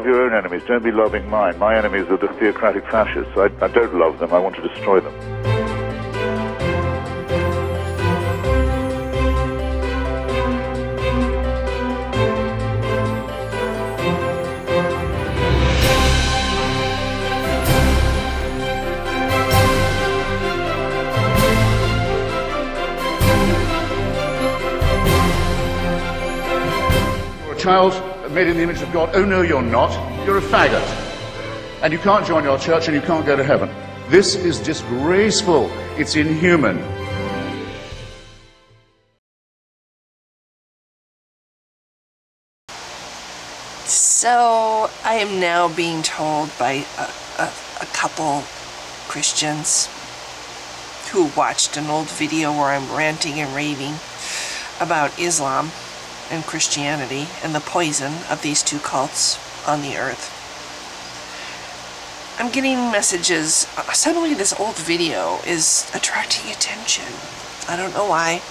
love your own enemies, don't be loving mine. My enemies are the theocratic fascists. I don't love them. I want to destroy them. Child made in the image of God. Oh no, you're not. You're a faggot. And you can't join your church and you can't go to heaven. This is disgraceful. It's inhuman. So I am now being told by a couple Christians who watched an old video where I'm ranting and raving about Islam and Christianity and the poison of these two cults on the earth. I'm getting messages. Suddenly this old video is attracting attention. I don't know why.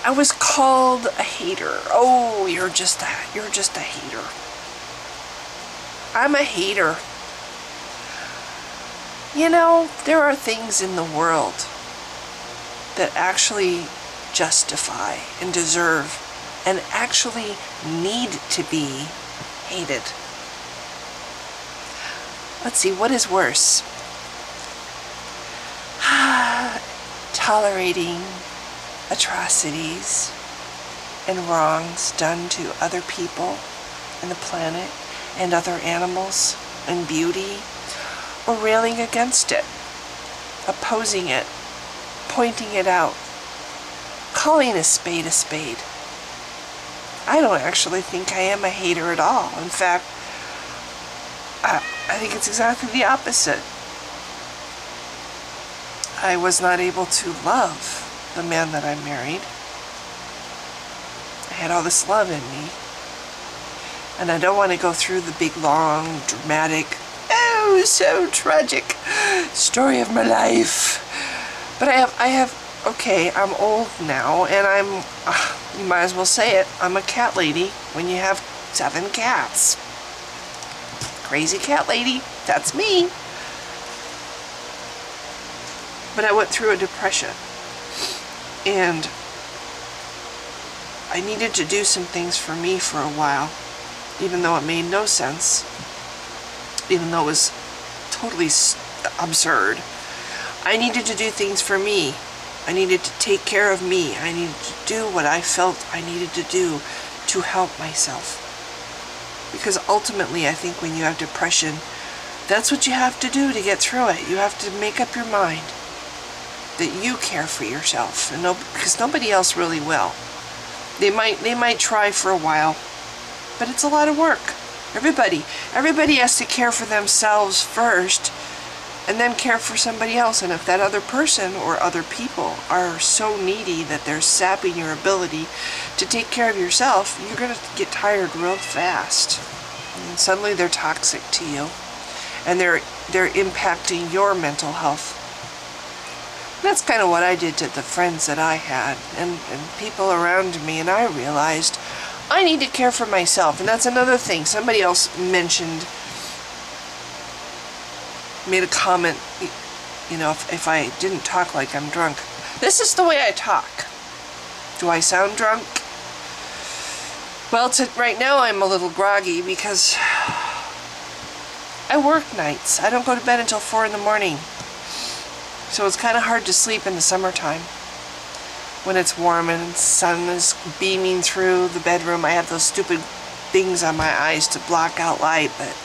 I was called a hater. Oh, you're just a hater. I'm a hater. You know, there are things in the world that actually justify and deserve and actually need to be hated. Let's see, what is worse? Tolerating atrocities and wrongs done to other people and the planet and other animals and beauty, or railing against it, opposing it, pointing it out, calling a spade a spade. I don't actually think I am a hater at all. In fact, I think it's exactly the opposite. I was not able to love the man that I married. I had all this love in me. And I don't want to go through the big, long, dramatic, oh, so tragic story of my life. But I have, okay, I'm old now, and you might as well say it, I'm a cat lady when you have 7 cats. Crazy cat lady, that's me. But I went through a depression, and I needed to do some things for me for a while, even though it made no sense, even though it was totally absurd. I needed to do things for me. I needed to take care of me. I needed to do what I felt I needed to do to help myself. Because ultimately, I think when you have depression, that's what you have to do to get through it. You have to make up your mind that you care for yourself, and because nobody else really will. They might try for a while, but it's a lot of work. Everybody has to care for themselves first, and then care for somebody else. And if that other person or other people are so needy that they're sapping your ability to take care of yourself, you're going to get tired real fast. And suddenly they're toxic to you, and they're impacting your mental health. And that's kind of what I did to the friends that I had and people around me, and I realized I need to care for myself. And that's another thing. Somebody else made a comment, you know, if I didn't talk like I'm drunk. This is the way I talk. Do I sound drunk? Well, right now I'm a little groggy because I work nights. I don't go to bed until 4 in the morning. So it's kind of hard to sleep in the summertime when it's warm and the sun is beaming through the bedroom. I have those stupid things on my eyes to block out light, but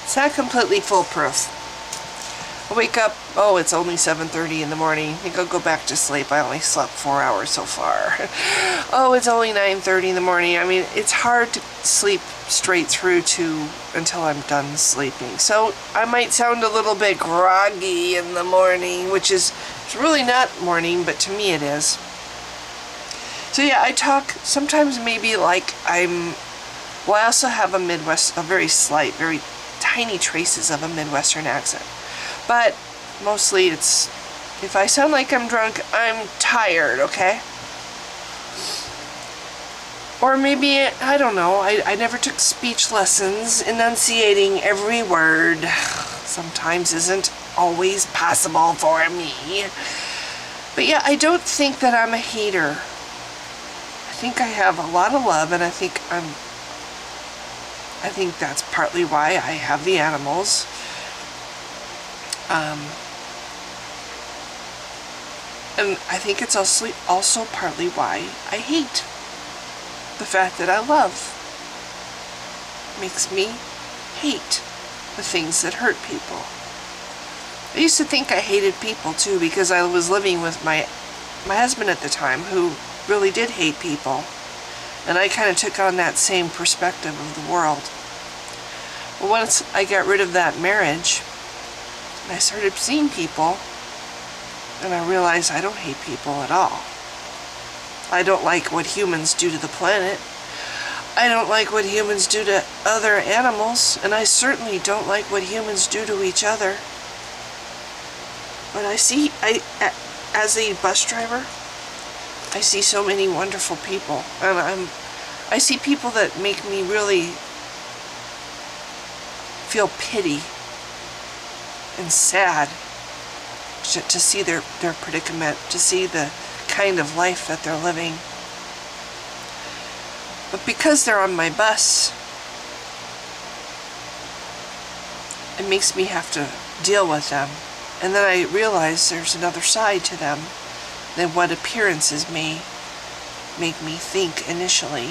it's not completely foolproof. I wake up, oh, it's only 7:30 in the morning. I think I'll go back to sleep. I only slept 4 hours so far. Oh, it's only 9:30 in the morning. I mean, it's hard to sleep straight through until I'm done sleeping. So I might sound a little bit groggy in the morning, which is it's really not morning, but to me it is. So yeah, I talk sometimes maybe like well, I also have a very slight, very tiny traces of a Midwestern accent. But mostly it's, if I sound like I'm drunk, I'm tired, okay? Or maybe, I don't know, I never took speech lessons. Enunciating every word sometimes isn't always possible for me. But yeah, I don't think that I'm a hater. I think I have a lot of love, and I think that's partly why I have the animals. And I think it's also partly why I hate. The fact that I love makes me hate the things that hurt people. I used to think I hated people too, because I was living with my husband at the time, who really did hate people. And I kind of took on that same perspective of the world. But once I got rid of that marriage, and I started seeing people, and I realized I don't hate people at all. I don't like what humans do to the planet. I don't like what humans do to other animals, and I certainly don't like what humans do to each other. But as a bus driver, I see so many wonderful people, and I see people that make me really feel pity and sad to see their predicament, to see the kind of life that they're living. But because they're on my bus, it makes me have to deal with them. And then I realize there's another side to them than what appearances may make me think initially.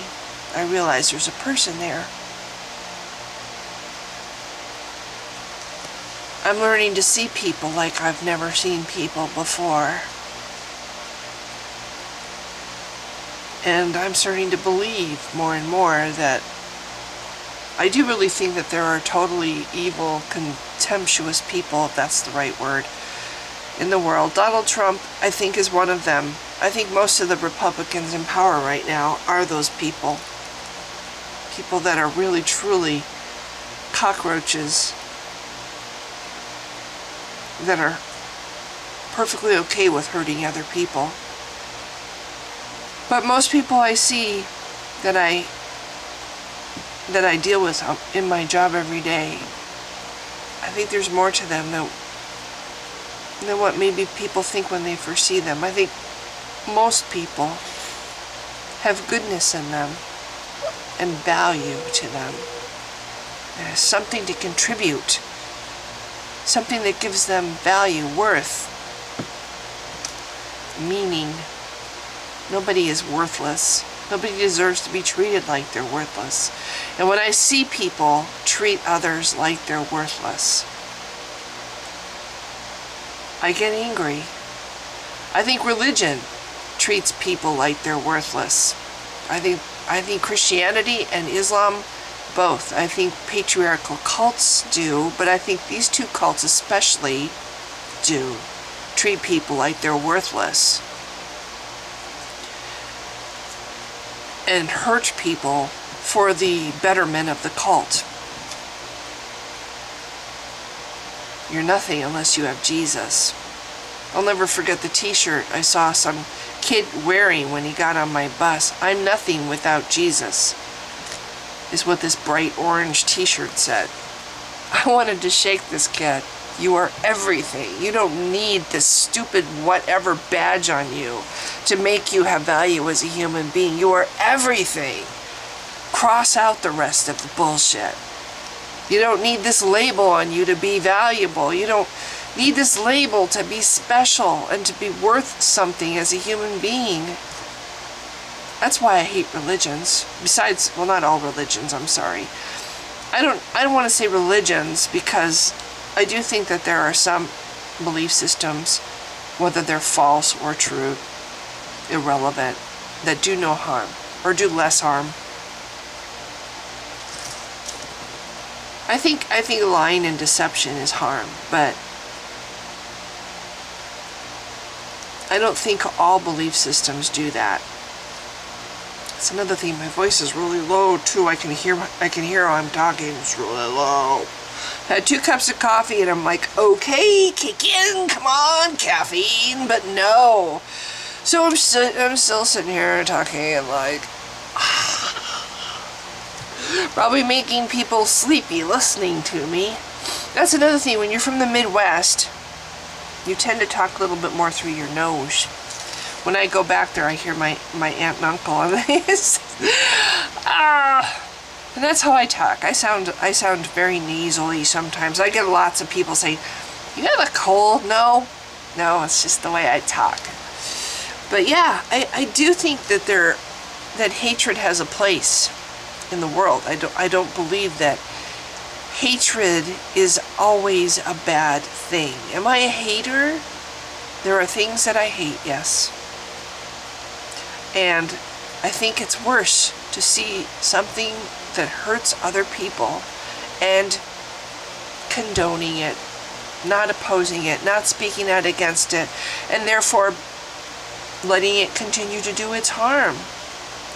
I realize there's a person there. I'm learning to see people like I've never seen people before. And I'm starting to believe more and more that I do really think that there are totally evil, contemptuous people, if that's the right word, in the world. Donald Trump, I think, is one of them. I think most of the Republicans in power right now are those people. People that are really, truly cockroaches, that are perfectly okay with hurting other people. But most people I see that I deal with in my job every day, I think there's more to them than what maybe people think when they first see them. I think most people have goodness in them and value to them. There's something to contribute, something that gives them value, worth, meaning. Nobody is worthless. Nobody deserves to be treated like they're worthless. And when I see people treat others like they're worthless, I get angry. I think religion treats people like they're worthless. I think Christianity and Islam, both. I think patriarchal cults do, but I think these two cults especially do treat people like they're worthless and hurt people for the betterment of the cult. You're nothing unless you have Jesus. I'll never forget the t-shirt I saw some kid wearing when he got on my bus. I'm nothing without Jesus, is what this bright orange t-shirt said. I wanted to shake this kid. You are everything. You don't need this stupid whatever badge on you to make you have value as a human being. You are everything. Cross out the rest of the bullshit. You don't need this label on you to be valuable. You don't need this label to be special and to be worth something as a human being. That's why I hate religions. Besides, well, not all religions, I'm sorry. I don't want to say religions, because I do think that there are some belief systems, whether they're false or true, irrelevant, that do no harm, or do less harm. I think lying and deception is harm, but I don't think all belief systems do that. That's another thing. My voice is really low too. I can hear how I'm talking. It's really low. Had 2 cups of coffee and I'm like, okay, kick in, come on, caffeine, but no. So I'm still sitting here talking and like, Probably making people sleepy listening to me. That's another thing. When you're from the Midwest, you tend to talk a little bit more through your nose. When I go back there, I hear my aunt and uncle, and and that's how I talk. I sound very nasally sometimes. I get lots of people say, "You have a cold?" No, it's just the way I talk. But yeah, I do think that hatred has a place in the world. I don't believe that hatred is always a bad thing. Am I a hater? There are things that I hate, yes. And I think it's worse to see something that hurts other people and condoning it, not opposing it, not speaking out against it, and therefore letting it continue to do its harm.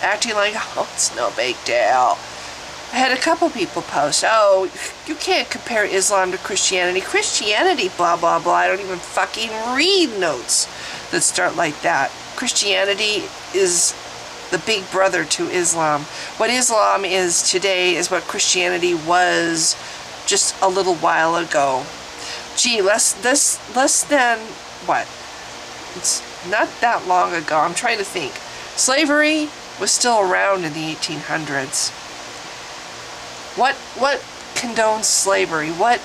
Acting like, oh, it's no big deal. I had a couple people post, oh, you can't compare Islam to Christianity. Christianity, blah, blah, blah. I don't even fucking read notes that start like that. Christianity is the big brother to Islam. What Islam is today is what Christianity was just a little while ago. Gee, less than, what? It's not that long ago. I'm trying to think. Slavery was still around in the 1800s. What condones slavery? What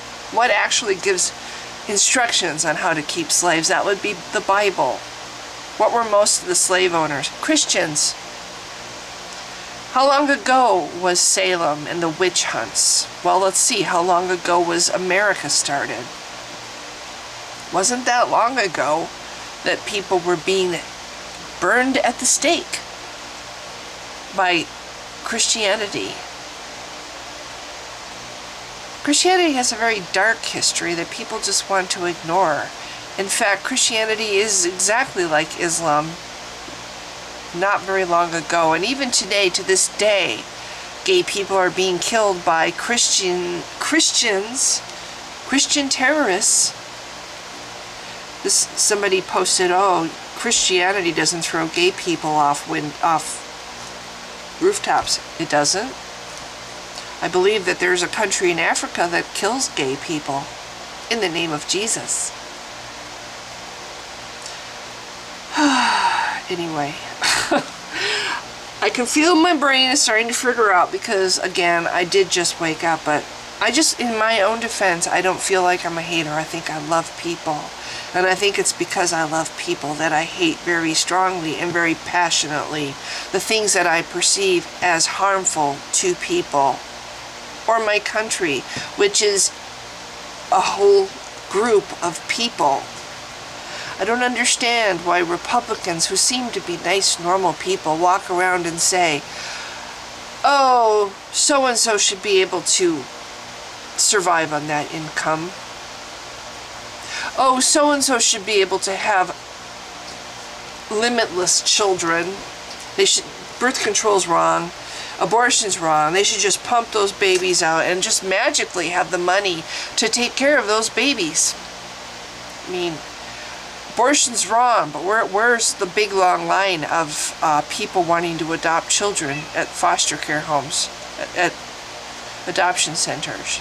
actually gives instructions on how to keep slaves? That would be the Bible. What were most of the slave owners? Christians. How long ago was Salem and the witch hunts? Well, let's see. How long ago was America started? Wasn't that long ago that people were being burned at the stake by Christianity. Christianity has a very dark history that people just want to ignore. In fact, Christianity is exactly like Islam not very long ago. And even today, to this day, gay people are being killed by Christian terrorists. Somebody posted, oh, Christianity doesn't throw gay people off rooftops. It doesn't. I believe that there's a country in Africa that kills gay people in the name of Jesus. Anyway, I can feel my brain is starting to figure out because, again, I did just wake up, but in my own defense, I don't feel like I'm a hater. I think I love people. And I think it's because I love people that I hate very strongly and very passionately the things that I perceive as harmful to people or my country, which is a whole group of people. I don't understand why Republicans, who seem to be nice, normal people, walk around and say, oh, so-and-so should be able to survive on that income. Oh, so-and-so should be able to have limitless children. Birth control's wrong. Abortion's wrong. They should just pump those babies out and just magically have the money to take care of those babies. I mean, abortion's wrong, but where's the big long line of people wanting to adopt children at foster care homes, at adoption centers?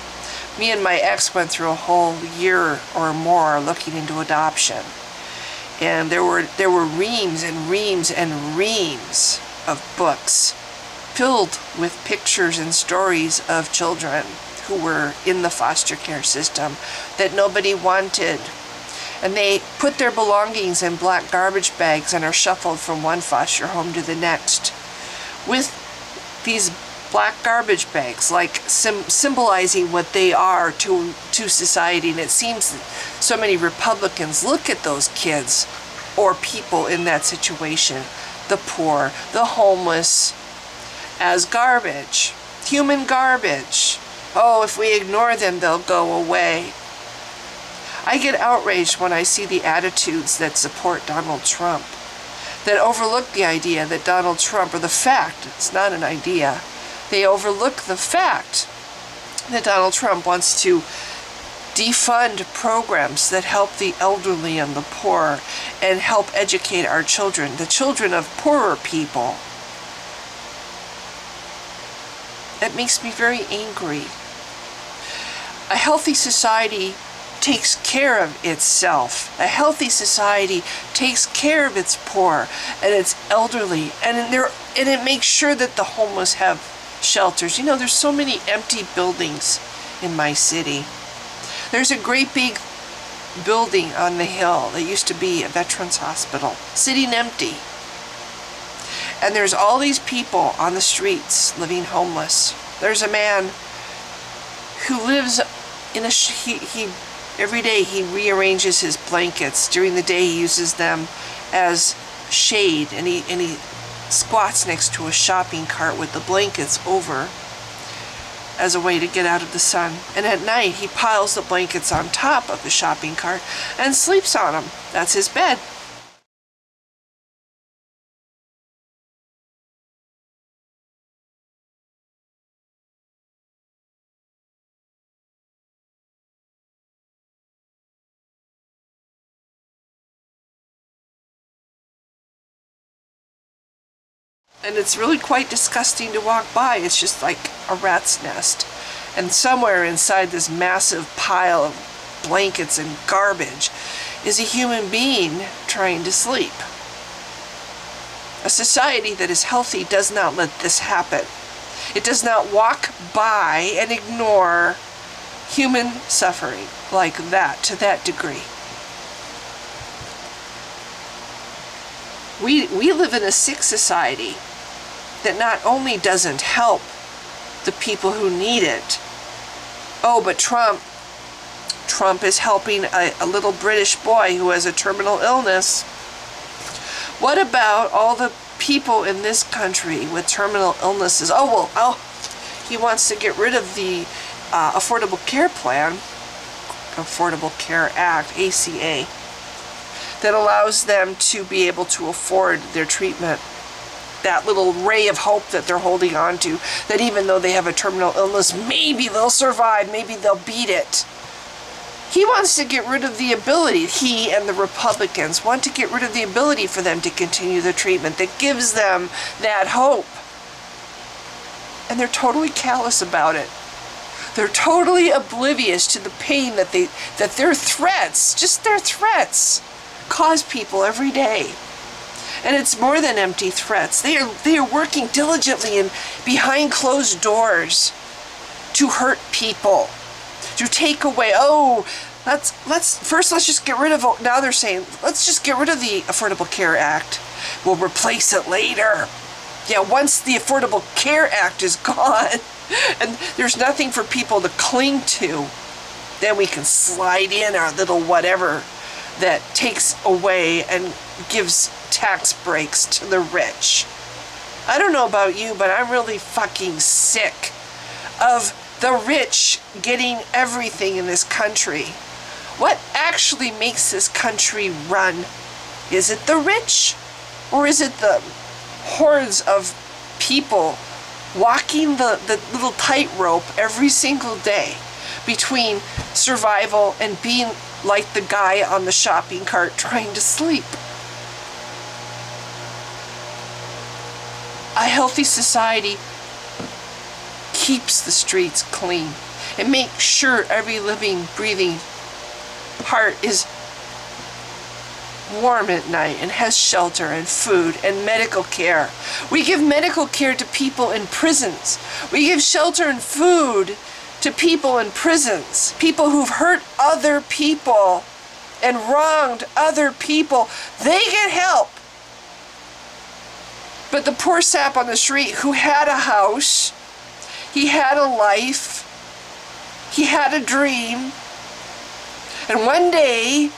Me and my ex went through a whole year or more looking into adoption. And there were reams and reams and reams of books filled with pictures and stories of children who were in the foster care system that nobody wanted. And they put their belongings in black garbage bags and are shuffled from one foster home to the next with these black garbage bags, like symbolizing what they are to society. And it seems that so many Republicans look at those kids or people in that situation, the poor, the homeless, as garbage, human garbage. Oh, if we ignore them, they'll go away. I get outraged when I see the attitudes that support Donald Trump, that overlook the idea that Donald Trump, or the fact, it's not an idea, they overlook the fact that Donald Trump wants to defund programs that help the elderly and the poor and help educate our children, the children of poorer people. It makes me very angry. A healthy society takes care of itself. A healthy society takes care of its poor and its elderly, and it makes sure that the homeless have shelters. You know, there's so many empty buildings in my city. There's a great big building on the hill that used to be a veterans hospital, sitting empty. And there's all these people on the streets living homeless. There's a man who lives in every day he rearranges his blankets. During the day he uses them as shade, and he squats next to a shopping cart with the blankets over as a way to get out of the sun. And at night he piles the blankets on top of the shopping cart and sleeps on them. That's his bed. And it's really quite disgusting to walk by. It's just like a rat's nest. And somewhere inside this massive pile of blankets and garbage is a human being trying to sleep. A society that is healthy does not let this happen. It does not walk by and ignore human suffering like that, to that degree. We live in a sick society that not only doesn't help the people who need it. Oh, but Trump is helping a little British boy who has a terminal illness. What about all the people in this country with terminal illnesses? He wants to get rid of the Affordable Care Plan, Affordable Care Act, ACA, that allows them to be able to afford their treatment. That little ray of hope that they're holding on to, that even though they have a terminal illness, maybe they'll survive, maybe they'll beat it. He wants to get rid of the ability, he and the Republicans want to get rid of the ability for them to continue the treatment that gives them that hope. And they're totally callous about it. They're totally oblivious to the pain that their threats, just their threats, cause people every day. And it's more than empty threats. They are working diligently and behind closed doors to hurt people, to take away. Let's just get rid of. Now they're saying let's just get rid of the Affordable Care Act. We'll replace it later. Yeah, once the Affordable Care Act is gone, and there's nothing for people to cling to, then we can slide in our little whatever that takes away and gives tax breaks to the rich. I don't know about you, but I'm really fucking sick of the rich getting everything in this country. What actually makes this country run? Is it the rich? Or is it the hordes of people walking the little tightrope every single day between survival and being like the guy on the shopping cart trying to sleep? A healthy society keeps the streets clean and makes sure every living, breathing heart is warm at night and has shelter and food and medical care. We give medical care to people in prisons. We give shelter and food to people in prisons. People who've hurt other people and wronged other people. They get help. But the poor sap on the street who had a house, he had a life, he had a dream, and one day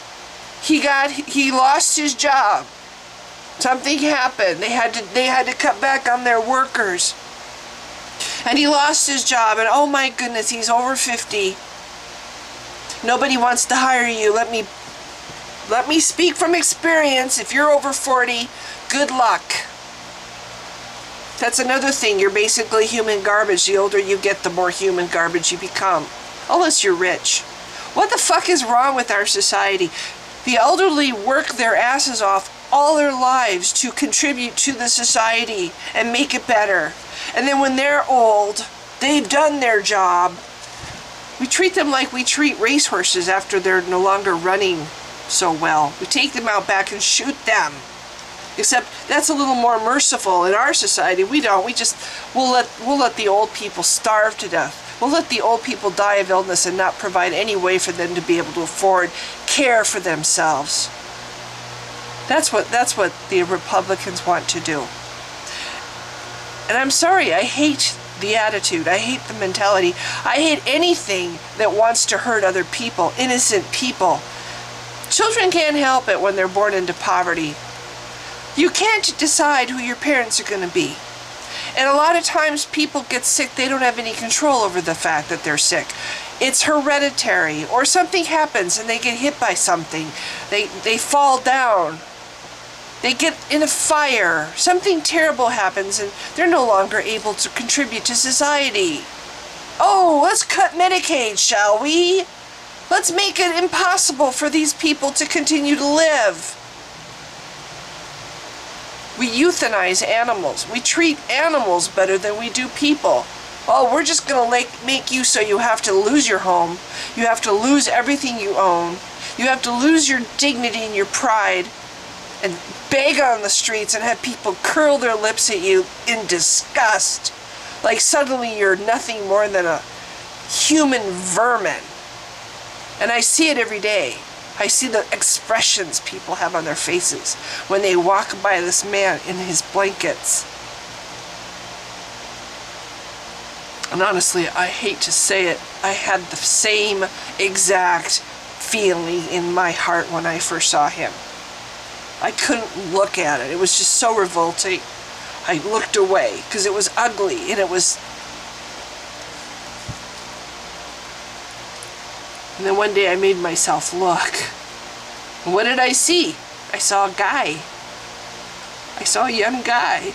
he lost his job. Something happened. They had to cut back on their workers. And he lost his job, and oh my goodness, he's over 50. Nobody wants to hire you. Let me speak from experience. If you're over 40, good luck. That's another thing. You're basically human garbage. The older you get, the more human garbage you become. Unless you're rich. What the fuck is wrong with our society? The elderly work their asses off all their lives to contribute to the society and make it better. And then when they're old, They've done their job. We treat them like we treat racehorses after they're no longer running so well. We take them out back and shoot them. Except that's a little more merciful in our society. We don't. We'll let the old people starve to death. We'll let the old people die of illness and not provide any way for them to be able to afford care for themselves. That's what the Republicans want to do. And I'm sorry, I hate the attitude. I hate the mentality. I hate anything that wants to hurt other people, innocent people. Children can't help it when they're born into poverty. You can't decide who your parents are going to be. And a lot of times people get sick, they don't have any control over the fact that they're sick. It's hereditary, or something happens and they get hit by something. They fall down. They get in a fire. Something terrible happens and they're no longer able to contribute to society. Oh, let's cut Medicaid, shall we? Let's make it impossible for these people to continue to live. We euthanize animals. We treat animals better than we do people. Oh, we're just going to make you so you have to lose your home. You have to lose everything you own. You have to lose your dignity and your pride and beg on the streets and have people curl their lips at you in disgust. Like suddenly you're nothing more than a human vermin. And I see it every day. I see the expressions people have on their faces when they walk by this man in his blankets. And honestly, I hate to say it, I had the same exact feeling in my heart when I first saw him. I couldn't look at it. It was just so revolting. I looked away because it was ugly and it was... And then one day I made myself look. And what did I see? I saw a guy. I saw a young guy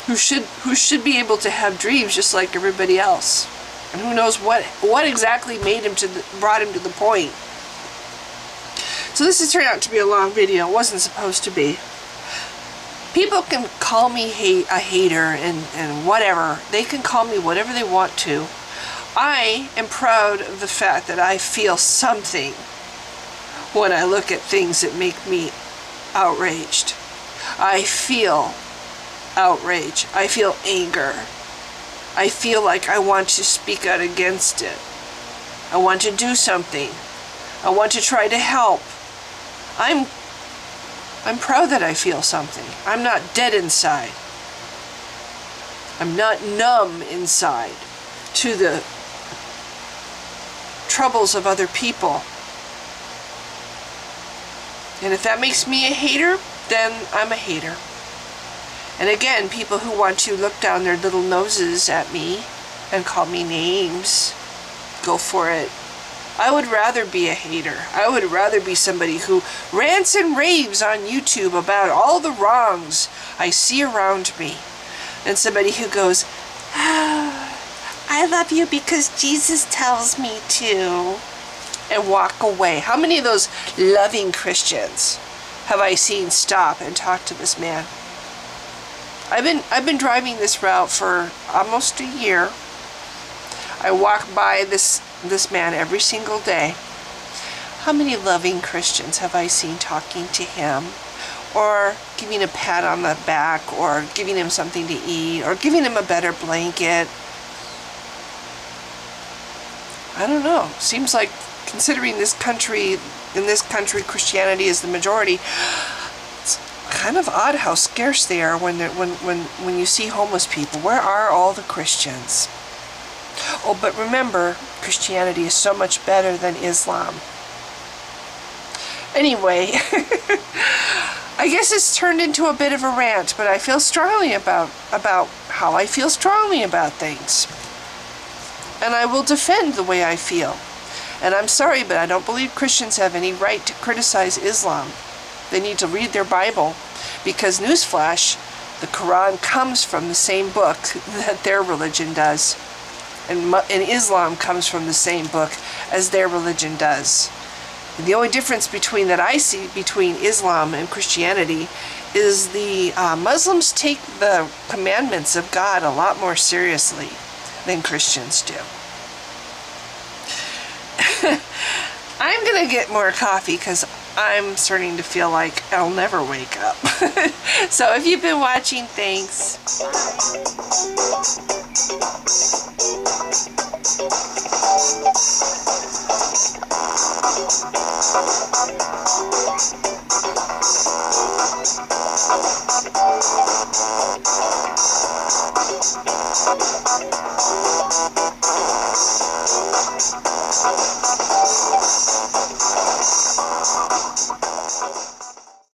who should be able to have dreams just like everybody else. And who knows what exactly brought him to the point. So this has turned out to be a long video. It wasn't supposed to be. People can call me a hater and whatever. They can call me whatever they want to. I am proud of the fact that I feel something when I look at things that make me outraged. I feel outrage. I feel anger. I feel like I want to speak out against it. I want to do something. I want to try to help. I'm proud that I feel something. I'm not dead inside. I'm not numb inside to the troubles of other people. And if that makes me a hater, then I'm a hater. And again, people who want to look down their little noses at me and call me names, go for it. I would rather be a hater. I would rather be somebody who rants and raves on YouTube about all the wrongs I see around me than somebody who goes, I love you because Jesus tells me to, and walk away. How many of those loving Christians have I seen stop and talk to this man? I've been driving this route for almost a year. I walk by this man every single day. How many loving Christians have I seen talking to him, or giving a pat on the back, or giving him something to eat, or giving him a better blanket? I don't know. Seems like, considering in this country Christianity is the majority, it's kind of odd how scarce they are when you see homeless people. Where are all the Christians? Oh, but remember, Christianity is so much better than Islam. Anyway, I guess it's turned into a bit of a rant, but I feel strongly about how I feel strongly about things. And I will defend the way I feel. And I'm sorry, but I don't believe Christians have any right to criticize Islam. They need to read their Bible, because, newsflash, the Quran comes from the same book that their religion does. And Islam comes from the same book as their religion does. And the only difference that I see between Islam and Christianity is the Muslims take the commandments of God a lot more seriously than Christians do. I'm gonna get more coffee because I'm starting to feel like I'll never wake up. So if you've been watching, thanks.